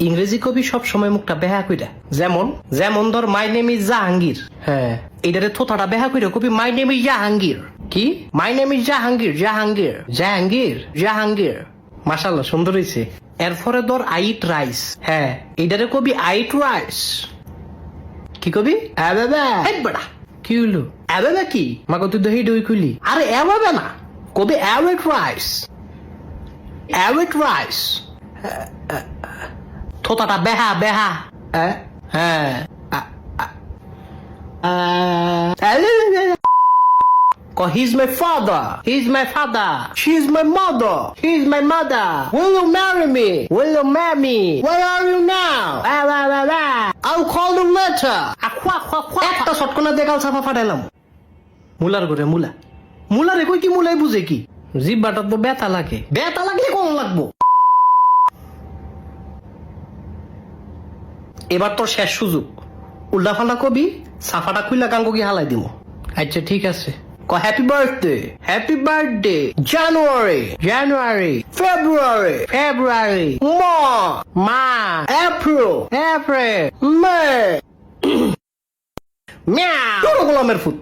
ইংরেজি কবি সব সময় মুখটা বেহা কইরা, যেমন যেমন ধর মাই নেম ইজ জাহাঙ্গীর। হ্যাঁ, এইটারে থোথাটা বেহা কইরা কবি মাই নেম ইজ জাহাঙ্গীর। কি my name is Jahangir, Jahangir Jahangir Jahangir. মাশাআল্লাহ, সুন্দর হইছে। এরপরে ধর আই ইট রাইস। হ্যাঁ, এইটারে কবি আই ইট রাইস। কি কবি? বেড়া কি হইলো? এবাবা কি মাগো তুই দহি দই কইলি? আরে এবাবা না, কবি অ্যাওয়েট রাইস, অ্যাওয়েট রাইস। থোতাটা বেহা বেহা। হ্যাঁ, he's my father, he's my father, she's my mother, he's my mother. Will you marry me? Will you marry me? Where are you now? I'll call you later. একটা শটকনা দেখাল ছাপা ফাটাইলাম। মুলার ঘরে মুলা, মুলারে কই কি মুলাই বুঝে কি? জিব্বাটার তো ব্যথা লাগে, ব্যথা লাগলে কোন লাগবো? এবার তোর শেষ সুযোগ, উল্টা ফাল্টা কবি সাফাটা খুইলা গাঙ্গি হালাই দিব। আচ্ছা ঠিক আছে, হ্যাপি বার্থডে, হ্যাপি বার্থডে, জানুয়ারি, জানুয়ারি, ফেব্রুয়ারি, ফেব্রুয়ারি, মার্চ, এপ্রিল, এপ্রিল, মে। মিয়াও গোলামের ফুট।